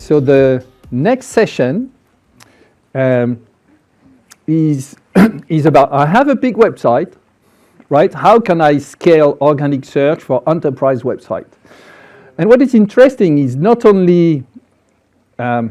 So the next session is is about, I have a big website, right? How can I scale organic search for enterprise website? And what is interesting is not only the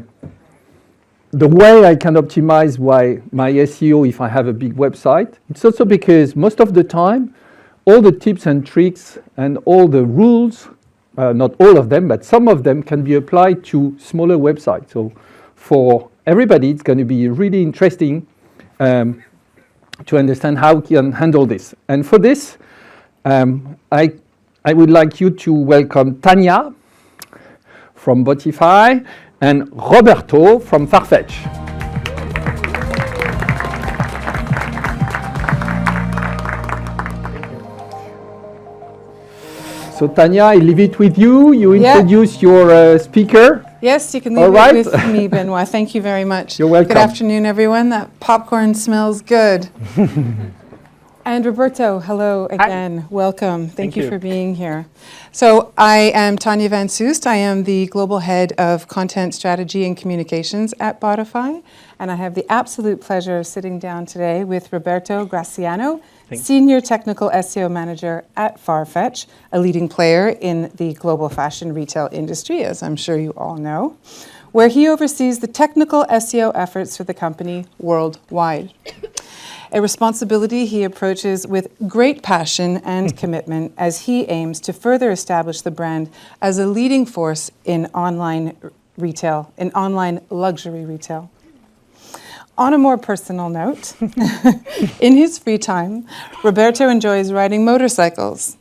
way I can optimize my SEO if I have a big website, it's also because most of the time, all the tips and tricks and all the rules, not all of them, but some of them can be applied to smaller websites. So for everybody, it's going to be really interesting to understand how we can handle this. And for this, I would like you to welcome Tania from Botify and Roberto from Farfetch. So Tania, I leave it with you. You introduce your speaker. Yes, you can leave it with me, Benoit. Thank you very much. You're welcome. Good afternoon, everyone. That popcorn smells good. And Roberto, hello again. Hi. Welcome. Thank you for being here. So I am Tania Van Soest. I am the Global Head of Content Strategy and Communications at Botify. And I have the absolute pleasure of sitting down today with Roberto Graciano, Senior Technical SEO Manager at Farfetch, a leading player in the global fashion retail industry, as I'm sure you all know, where he oversees the technical SEO efforts for the company worldwide. A responsibility he approaches with great passion and commitment as he aims to further establish the brand as a leading force in online retail, in online luxury retail. On a more personal note, in his free time, Roberto enjoys riding motorcycles,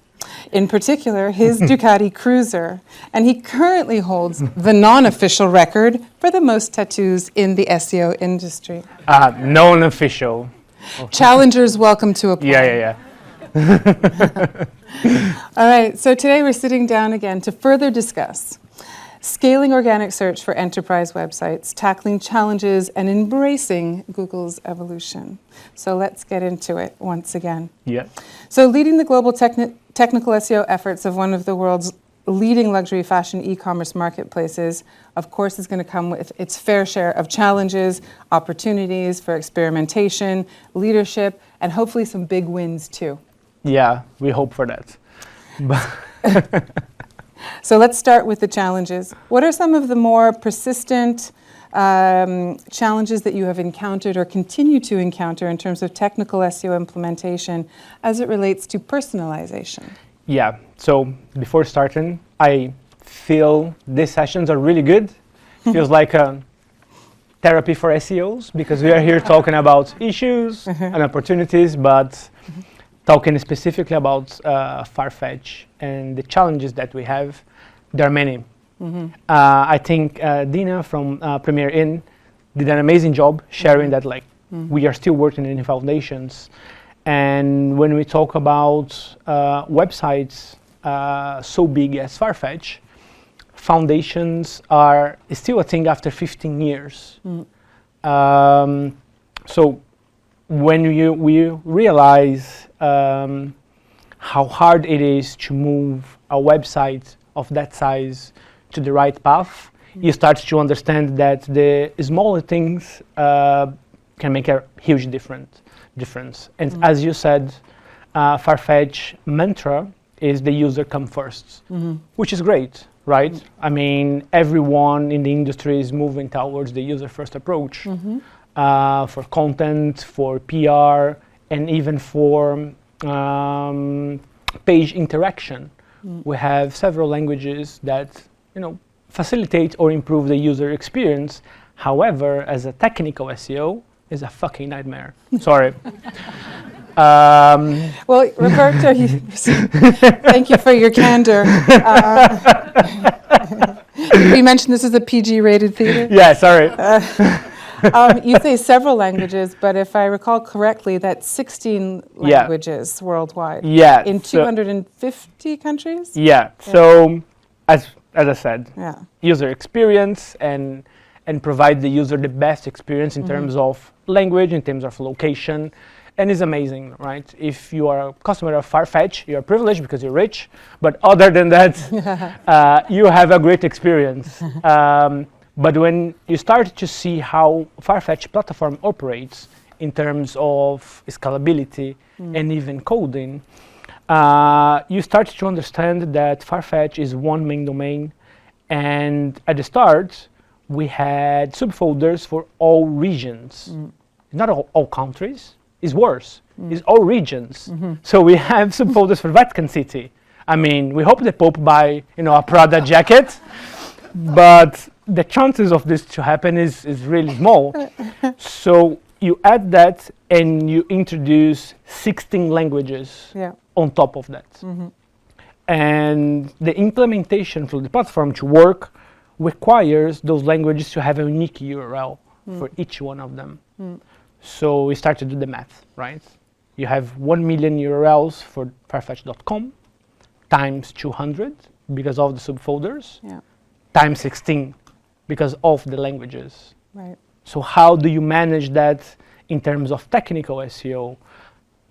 in particular his Ducati Cruiser, and he currently holds the non-official record for the most tattoos in the SEO industry. Non-official. Challengers welcome to apply. Yeah. All right, so today we're sitting down again to further discuss scaling organic search for enterprise websites, tackling challenges, and embracing Google's evolution. So let's get into it once again. Yeah. So leading the global technical SEO efforts of one of the world's leading luxury fashion e-commerce marketplaces, of course, is going to come with its fair share of challenges, opportunities for experimentation, leadership, and hopefully some big wins too. Yeah, we hope for that. So let's start with the challenges. What are some of the more persistent challenges that you have encountered or continue to encounter in terms of technical SEO implementation as it relates to personalization? Yeah, so before starting, I feel these sessions are really good. Feels like a therapy for SEOs because we are here talking about issues and opportunities, but talking specifically about Farfetch and the challenges that we have. There are many. I think Dina from Premier Inn did an amazing job sharing that we are still working in foundations. And when we talk about websites so big as Farfetch, foundations are still a thing after 15 years. So when we realize how hard it is to move a website of that size to the right path, you start to understand that the smaller things can make a huge difference. And as you said, Farfetch mantra is the user come first, which is great, right? I mean, everyone in the industry is moving towards the user first approach for content, for PR, and even for page interaction. We have several languages that, facilitate or improve the user experience. However, as a technical SEO, is a fucking nightmare. Sorry. Well, Roberto, thank you for your candor. You mentioned this is a PG-rated theater? Yeah, sorry. You say several languages, but if I recall correctly, that's 16 languages worldwide. Yeah. In 250 countries? Yeah. So, as I said, user experience and provide the user the best experience in terms of language, in terms of location, and it's amazing, right? If you are a customer of Farfetch, you're privileged because you're rich, but other than that, you have a great experience. But when you start to see how Farfetch platform operates in terms of scalability and even coding, you start to understand that Farfetch is one main domain. And at the start, we had subfolders for all regions. Not all countries. It's worse. It's all regions. So we have subfolders for Vatican City. I mean, we hope the Pope buy, a Prada jacket, but the chances of this to happen is really small. So you add that and you introduce 16 languages on top of that. And the implementation for the platform to work requires those languages to have a unique URL for each one of them. So we start to do the math, right? You have 1 million URLs for Farfetch.com times 200 because of the subfolders, times 16 because of the languages. Right. So how do you manage that in terms of technical SEO?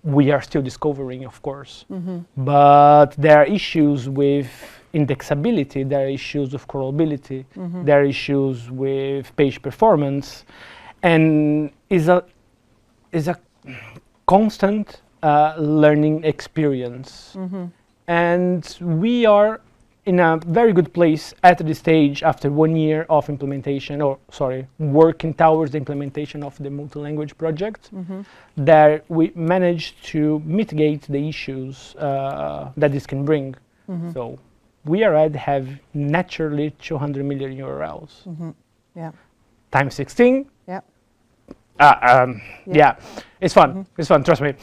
We are still discovering, of course, but there are issues with indexability, there are issues with crawlability, there are issues with page performance, and is a constant learning experience. And we are in a very good place at this stage after 1 year of implementation, working towards the implementation of the multi-language project, that we managed to mitigate the issues that this can bring. So we already have naturally 200 million URLs. Times 16. Yeah, it's fun. It's fun, trust me.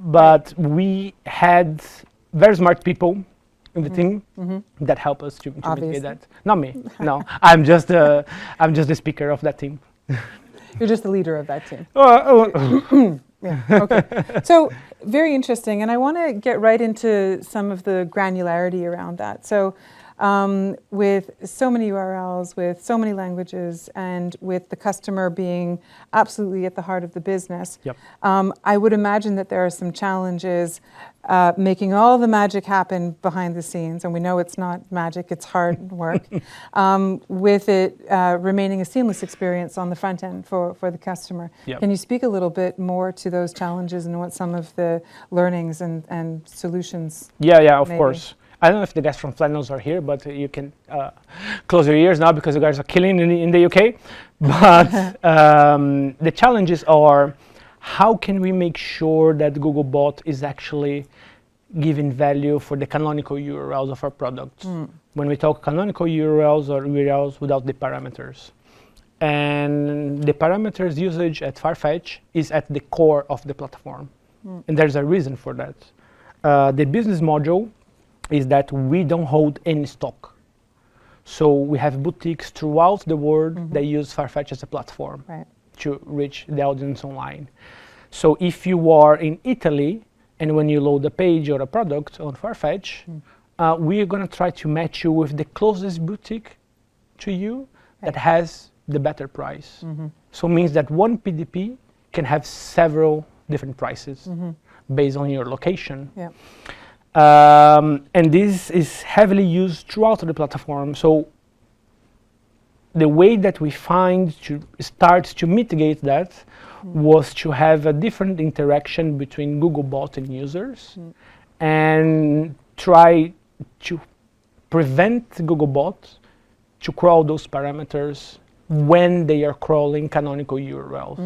But we had very smart people in the team that help us to mitigate that. Not me. No, I'm just the speaker of that team. You're just the leader of that team. Oh. Yeah. Okay. So very interesting, and I want to get right into some of the granularity around that. So. With so many URLs, with so many languages, and with the customer being absolutely at the heart of the business, I would imagine that there are some challenges making all the magic happen behind the scenes, and we know it's not magic, it's hard work, with it remaining a seamless experience on the front end for the customer. Can you speak a little bit more to those challenges and what some of the learnings and solutions of course. I don't know if the guys from Flannels are here, but you can close your ears now because you guys are killing in the UK. But the challenges are, how can we make sure that Googlebot is actually giving value for the canonical URLs of our products? When we talk canonical URLs or URLs without the parameters. And the parameters usage at Farfetch is at the core of the platform. And there's a reason for that. The business module is that we don't hold any stock. So we have boutiques throughout the world that use Farfetch as a platform to reach the audience online. So if you are in Italy, and when you load a page or a product on Farfetch, we're going to try to match you with the closest boutique to you that has the better price. So it means that one PDP can have several different prices based on your location. And this is heavily used throughout the platform. So the way that we find to start to mitigate that was to have a different interaction between Googlebot and users and try to prevent Googlebot to crawl those parameters when they are crawling canonical URLs.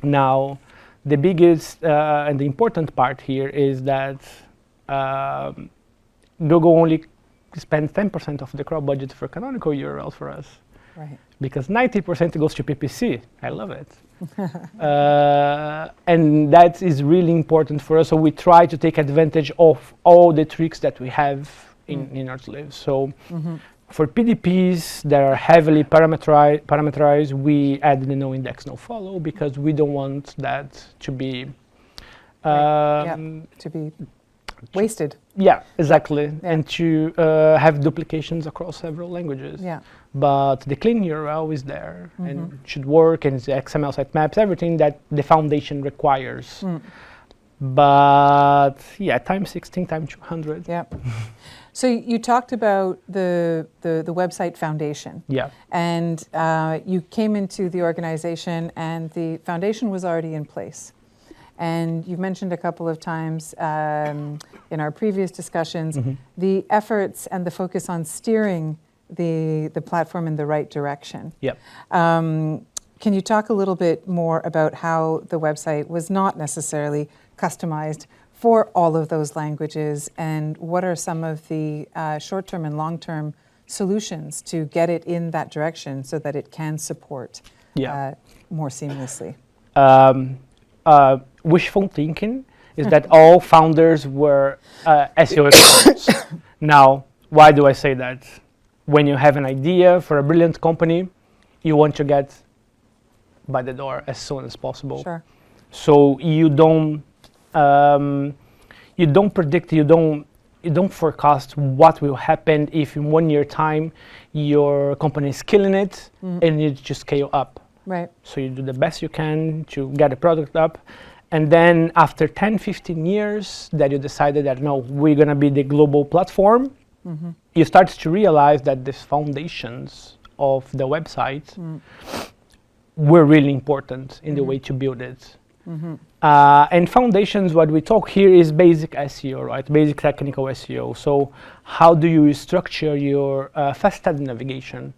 Now, the biggest and the important part here is that Google only spends 10% of the crawl budget for canonical URL for us. Because 90% goes to PPC. I love it. And that is really important for us. So we try to take advantage of all the tricks that we have in our sleeves. So for PDPs that are heavily parameterized, we add the no index, no follow because we don't want that to be wasted. Yeah, exactly. And to have duplications across several languages. But the clean URL is there and should work, and the XML sitemaps, everything that the foundation requires. But times 16, times 200. So you talked about the website foundation. Yeah. And you came into the organization and the foundation was already in place. And you've mentioned a couple of times in our previous discussions the efforts and the focus on steering the platform in the right direction. Yep. Can you talk a little bit more about how the website was not necessarily customized for all of those languages, and what are some of the short-term and long-term solutions to get it in that direction so that it can support more seamlessly? Wishful thinking is that all founders were SEO experts. Now, why do I say that? When you have an idea for a brilliant company, you want to get by the door as soon as possible. Sure. So you don't predict, you don't forecast what will happen if in 1 year time your company is killing it and you just scale up. Right. So you do the best you can to get the product up. And then after 10, 15 years that you decided that, no, we're going to be the global platform, you start to realize that these foundations of the website were really important in the way to build it. And foundations, what we talk here is basic SEO, right? Basic technical SEO. So how do you structure your fast-added navigation?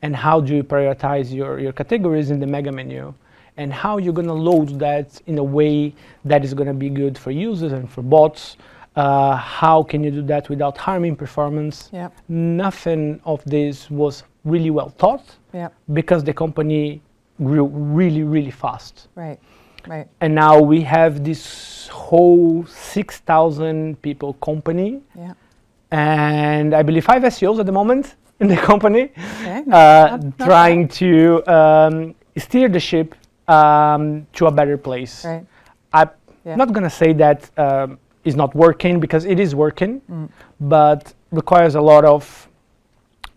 And how do you prioritize your categories in the mega menu? And how you're going to load that in a way that is going to be good for users and for bots? How can you do that without harming performance? Yep. Nothing of this was really well thought because the company grew really, really fast. Right. Right. And now we have this whole 6,000 people company. Yeah. And I believe 5 SEOs at the moment in the company, trying to steer the ship to a better place. Right. I'm not going to say that is not working, because it is working, but requires a lot of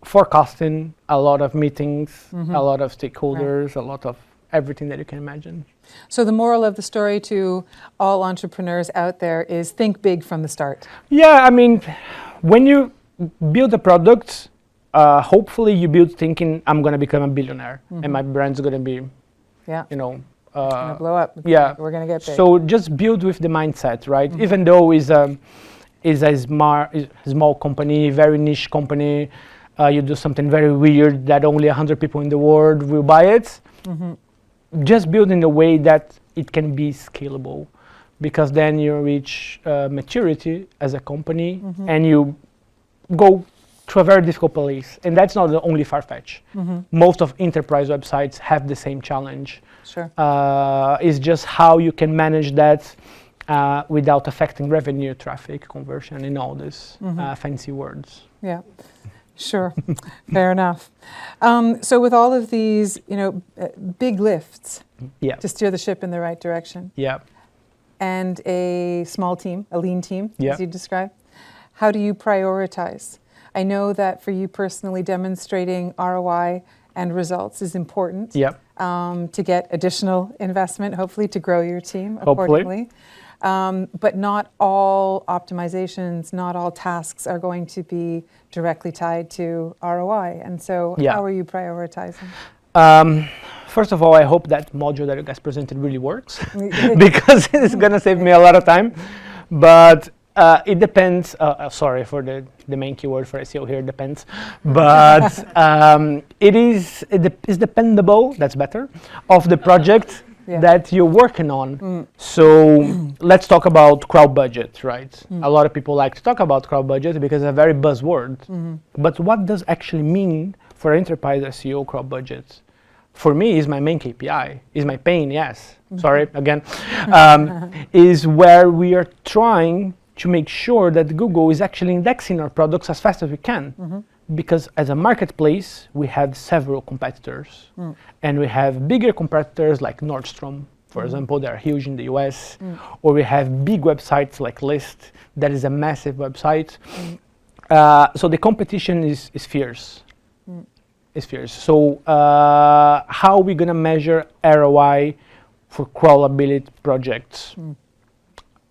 forecasting, a lot of meetings, a lot of stakeholders, a lot of everything that you can imagine. So the moral of the story to all entrepreneurs out there is think big from the start. Yeah, I mean, when you build a product, hopefully you build thinking, I'm going to become a billionaire and my brand's going to be, you know, gonna blow up. Yeah, we're going to get big. So just build with the mindset, right? Even though it's a small company, very niche company, you do something very weird that only 100 people in the world will buy it. Just build in a way that it can be scalable, because then you reach maturity as a company and you go to a very difficult place. And that's not the only Farfetch. Most of enterprise websites have the same challenge. Sure. It's just how you can manage that without affecting revenue, traffic, conversion, and all these fancy words. Yeah. Sure, fair enough. So with all of these, big lifts to steer the ship in the right direction, and a small team, a lean team, as you described, how do you prioritize? I know that for you personally, demonstrating ROI and results is important to get additional investment, hopefully to grow your team accordingly. But not all optimizations, not all tasks are going to be directly tied to ROI. And so how are you prioritizing? First of all, I hope that module that you guys presented really works because it's going to save me a lot of time. But it depends. Sorry for the main keyword for SEO here, depends. But it is dependable, that's better, of the project that you're working on. So let's talk about crowd budget, right? A lot of people like to talk about crowd budget because it's a very buzzword. But what does actually mean for enterprise SEO crowd budget? For me, is my main KPI, is my pain, yes. Sorry, again. Is where we are trying to make sure that Google is actually indexing our products as fast as we can. Because as a marketplace, we have several competitors. And we have bigger competitors like Nordstrom, for example, they're huge in the US. Or we have big websites like Lyst, that is a massive website. So the competition is fierce. It's fierce. So how are we going to measure ROI for crawlability projects?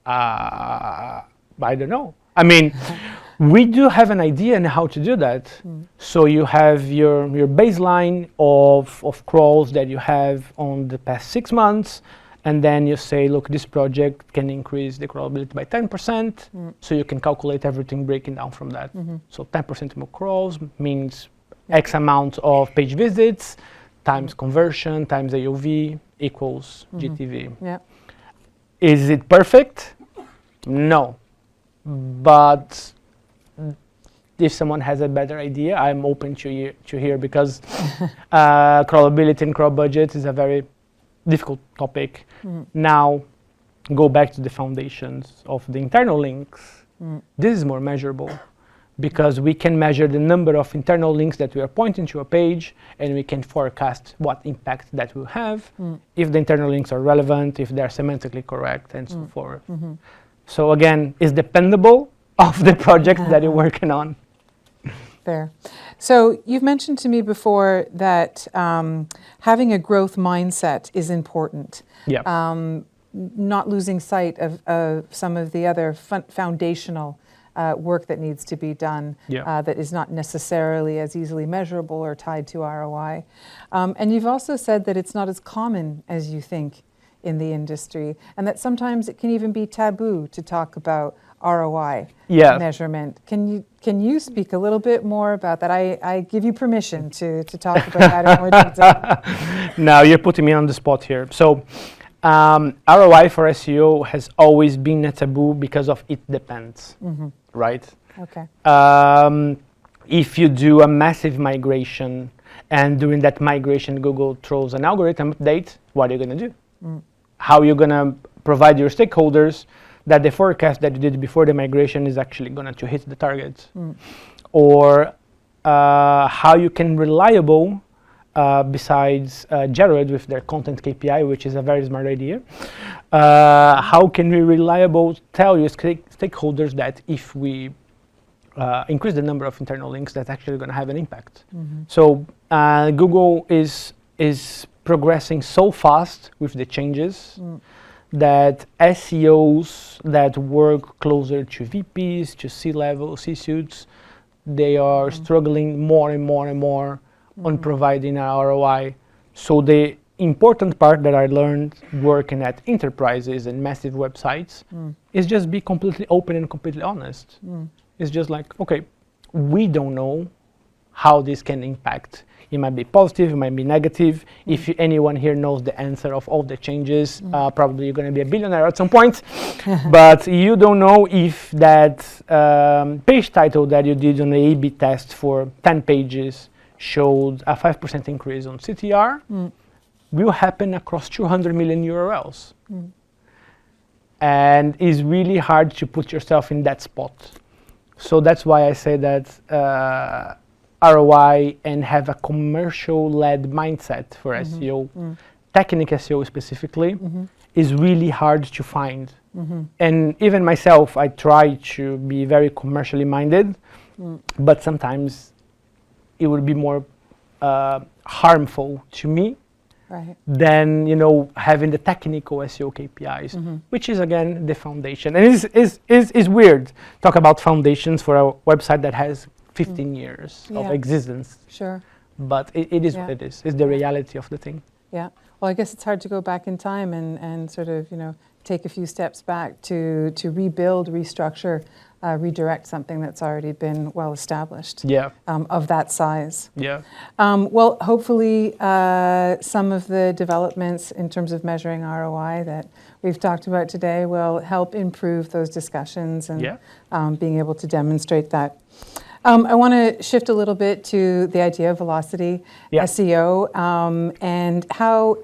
I don't know. I mean, We do have an idea on how to do that. So you have your baseline of crawls that you have on the past 6 months, and then you say, look, this project can increase the crawlability by 10%, so you can calculate everything breaking down from that. So 10% more crawls means X amount of page visits, times conversion, times AOV equals GTV. Yeah. Is it perfect? No. But if someone has a better idea, I'm open to hear because crawlability and crawl budget is a very difficult topic. Now, go back to the foundations of the internal links. This is more measurable because we can measure the number of internal links that we are pointing to a page, and we can forecast what impact that will have, if the internal links are relevant, if they're semantically correct, and so forth. So again, it's dependable of the project that you're working on. Fair. So you've mentioned to me before that having a growth mindset is important. Yeah. Not losing sight of some of the other foundational work that needs to be done that is not necessarily as easily measurable or tied to ROI. And you've also said that it's not as common as you think in the industry, and that sometimes it can even be taboo to talk about ROI measurement. Can you speak a little bit more about that? I give you permission to talk about that in more detail. Now you're putting me on the spot here. So ROI for SEO has always been a taboo because of it depends, right? Okay. If you do a massive migration and during that migration Google throws an algorithm update, what are you going to do? How are you going to provide your stakeholders that the forecast that you did before the migration is actually going to hit the target? Or how you can reliable, besides Jared with their content KPI, which is a very smart idea, how can we reliable tell your stakeholders that if we increase the number of internal links, that's actually going to have an impact? So Google is progressing so fast with the changes that SEOs that work closer to VPs, to C-level, C-suites, they are struggling more and more and more on providing an ROI. So the important part that I learned working at enterprises and massive websites is just be completely open and completely honest. It's just like, okay, we don't know how this can impact. It might be positive, it might be negative. If anyone here knows the answer of all the changes, probably you're going to be a billionaire at some point. But you don't know if that page title that you did on the A/B test for 10 pages showed a 5% increase on CTR will happen across 200 million URLs. And it's really hard to put yourself in that spot. So that's why I say that ROI and have a commercial-led mindset for SEO, technical SEO specifically, is really hard to find. And even myself, I try to be very commercially minded, but sometimes it would be more harmful to me than having the technical SEO KPIs, which is again the foundation. And it's weird talk about foundations for a website that has 15 years of existence. Sure. But it is what it is. It's the reality of the thing. Yeah. Well, I guess it's hard to go back in time and sort of, take a few steps back to rebuild, restructure, redirect something that's already been well established. Yeah. Of that size. Yeah. Well, hopefully some of the developments in terms of measuring ROI that we've talked about today will help improve those discussions and being able to demonstrate that. I want to shift a little bit to the idea of velocity SEO and how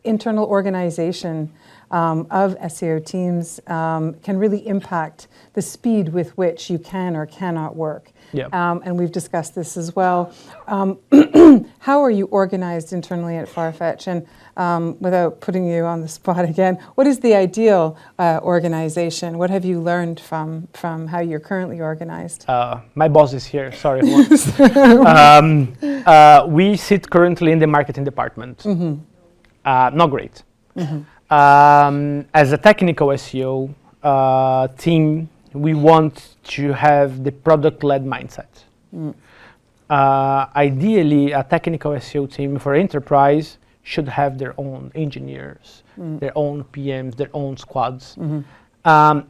internal organization of SEO teams can really impact the speed with which you can or cannot work. And we've discussed this as well. How are you organized internally at Farfetch? And without putting you on the spot again, what is the ideal organization? What have you learned from how you're currently organized? My boss is here. Sorry. We sit currently in the marketing department. Not great. As a technical SEO team, we want to have the product-led mindset. Ideally, a technical SEO team for enterprise should have their own engineers, their own PMs, their own squads.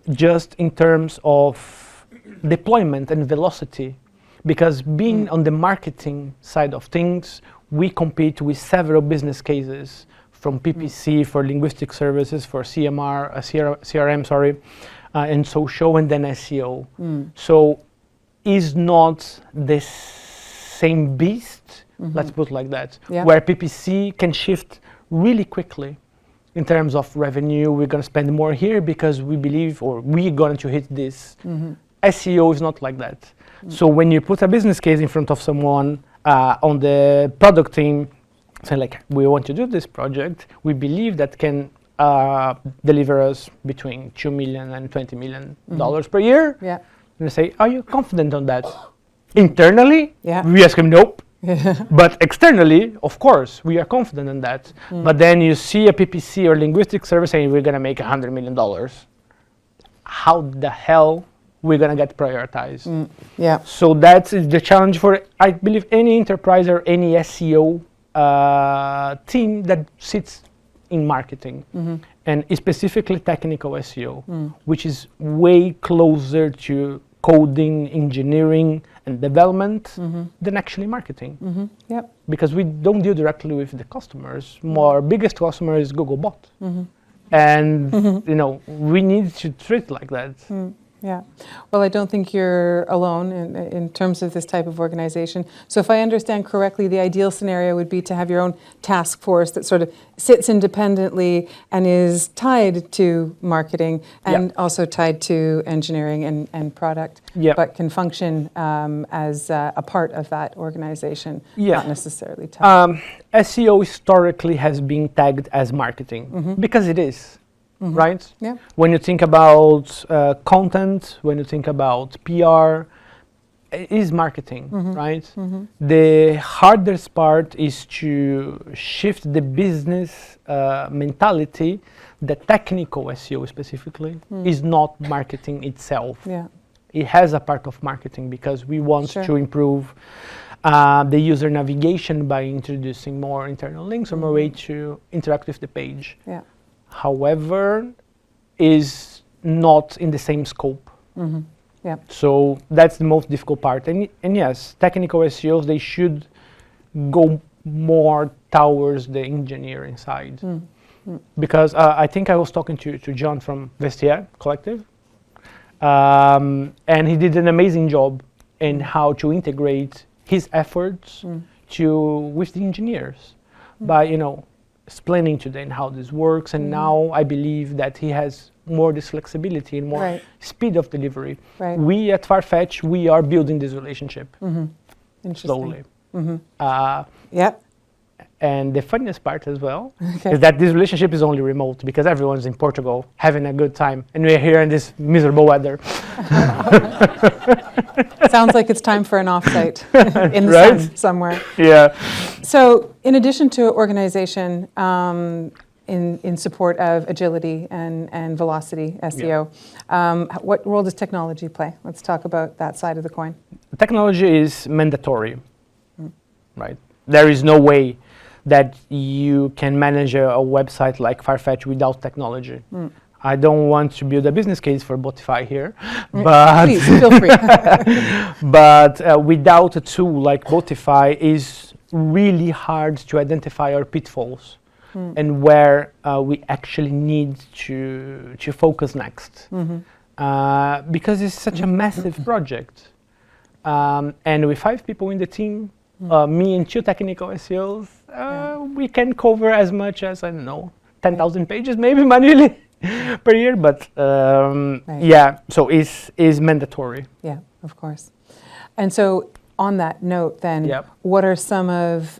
Just in terms of deployment and velocity, because being on the marketing side of things, we compete with several business cases from PPC for linguistic services, for CRM, and social, and then SEO. So is not the same beast, let's put it like that, where PPC can shift really quickly in terms of revenue. We're going to spend more here because we believe, or we're going to hit this. SEO is not like that. So when you put a business case in front of someone on the product team, saying like, we want to do this project, we believe that can deliver us between $2 million and $20 million per year. Yeah. And they say, are you confident on that? Internally, Yeah. we ask them, nope. But externally, of course, we are confident in that. But then you see a PPC or linguistic service saying we're going to make $100 million. How the hell we're going to get prioritized? Yeah. So that's the challenge for, I believe, any enterprise or any SEO team that sits in marketing, and specifically technical SEO, which is way closer to coding, engineering, and development than actually marketing. Yep. Because we don't deal directly with the customers. Our biggest customer is Googlebot. And you know, we need to treat like that. Yeah. Well, I don't think you're alone in terms of this type of organization. So if I understand correctly, the ideal scenario would be to have your own task force that sort of sits independently and is tied to marketing and also tied to engineering and product, but can function as a part of that organization, not necessarily tied. SEO historically has been tagged as marketing because it is. Right? Yeah. When you think about content, when you think about PR, it is marketing, right? The hardest part is to shift the business mentality. The technical SEO specifically is not marketing itself. Yeah. It has a part of marketing because we want to improve the user navigation by introducing more internal links or more way to interact with the page. Yeah. However, is not in the same scope. Yeah. So that's the most difficult part. And yes, technical SEOs, they should go more towards the engineering side. Because I think I was talking to John from Vestiaire Collective, and he did an amazing job in how to integrate his efforts with the engineers by, you know, explaining to them how this works, and now I believe that he has more this flexibility and more speed of delivery. We at Farfetch, we are building this relationship slowly. And the funniest part as well is that this relationship is only remote because everyone's in Portugal having a good time, and we're here in this miserable weather. Sounds like it's time for an offsite in the sun somewhere. Yeah. So, in addition to organization in support of agility and velocity SEO, what role does technology play? Let's talk about that side of the coin. Technology is mandatory, right? There is no way that you can manage a website like Farfetch without technology. I don't want to build a business case for Botify here, but please feel free. But without a tool like Botify, is really hard to identify our pitfalls and where we actually need to focus next, because it's such a massive project, and with 5 people in the team, me and 2 technical SEOs, we can cover as much as, I don't know, 10,000 pages maybe manually per year, but yeah, so is mandatory. Yeah, of course. And so on that note then, what are some of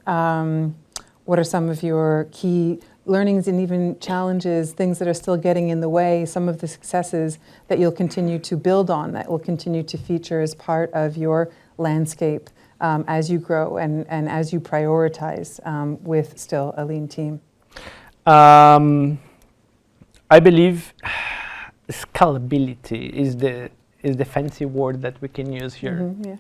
your key learnings and even challenges, things that are still getting in the way, some of the successes that you'll continue to build on, that will continue to feature as part of your landscape as you grow and as you prioritize with still a lean team? I believe scalability is is the fancy word that we can use here. Yes.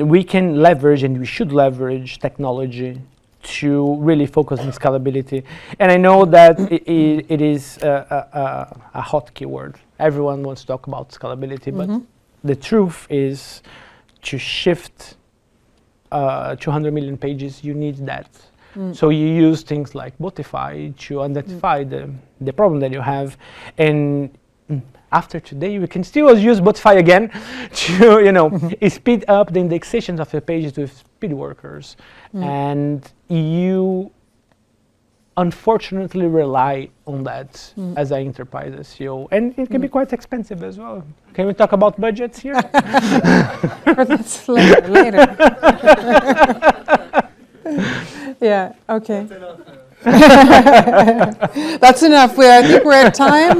We can leverage, and we should leverage, technology to really focus on scalability. And I know that it is a hot keyword. Everyone wants to talk about scalability, but the truth is, to shift 200 million pages, you need that. So you use things like Botify to identify the problem that you have, and after today, we can still use Botify again to speed up the indexations of the pages with speed workers. And you unfortunately rely on that as an enterprise SEO, and it can be quite expensive as well. Can we talk about budgets here? But that's later. Yeah, okay. That's enough. I think we're at time.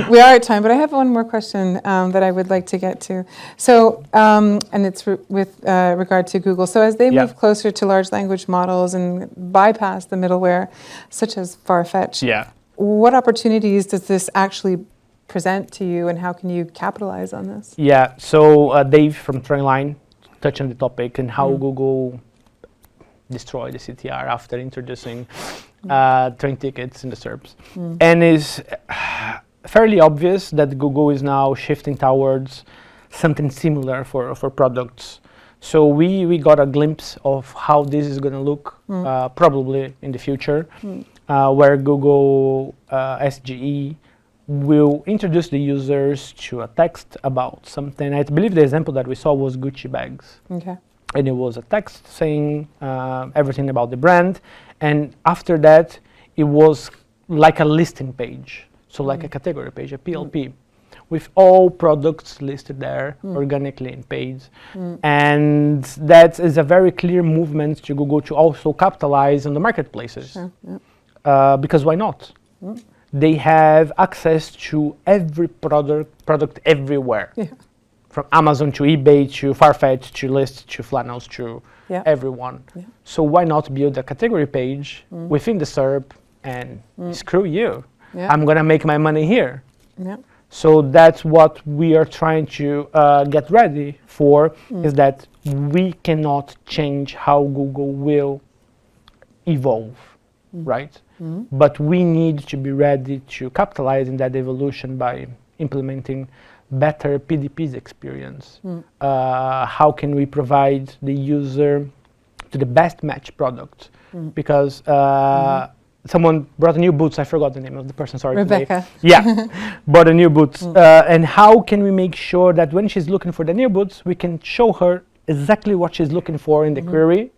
We are at time, but I have one more question that I would like to get to. So, and it's with regard to Google. So as they move closer to large language models and bypass the middleware, such as Farfetch, what opportunities does this actually present to you, and how can you capitalize on this? Yeah, so Dave from Trendline touched on the topic and how Google destroyed the CTR after introducing train tickets in the SERPs. And it's fairly obvious that Google is now shifting towards something similar for products. So we got a glimpse of how this is going to look probably in the future, where Google SGE will introduce the users to a text about something. I believe the example that we saw was Gucci bags. Okay. And it was a text saying everything about the brand. And after that, it was like a listing page. So like a category page, a PLP, with all products listed there organically in paid. And that is a very clear movement to Google to also capitalize on the marketplaces. Sure, Because why not? They have access to every product everywhere. From Amazon to eBay to Farfetch to Lyst to Flannels to everyone. So why not build a category page within the SERP and screw you? I'm going to make my money here. So that's what we are trying to get ready for, is that we cannot change how Google will evolve, right? But we need to be ready to capitalize in that evolution by implementing better PDP's experience. How can we provide the user to the best match product? Because someone brought a new boots. I forgot the name of the person. Sorry. Rebecca. Today. Bought a new boots. And how can we make sure that when she's looking for the new boots, we can show her exactly what she's looking for in the query,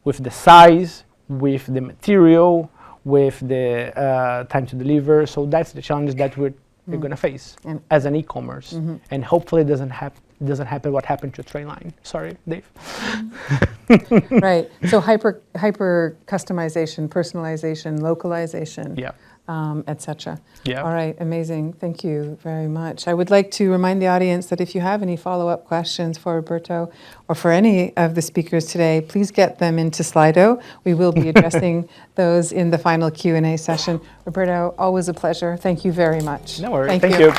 with the size, with the material, with the time to deliver. So that's the challenge that we're going to face as an e-commerce, and hopefully it doesn't happen what happened to Trainline. Sorry, Dave. Right. So hyper customization, personalization, localization, etc. All right. Amazing. Thank you very much. I would like to remind the audience that if you have any follow-up questions for Roberto or for any of the speakers today, please get them into Slido. We will be addressing those in the final Q&A session. Roberto, always a pleasure. Thank you very much. No worries. Thank you.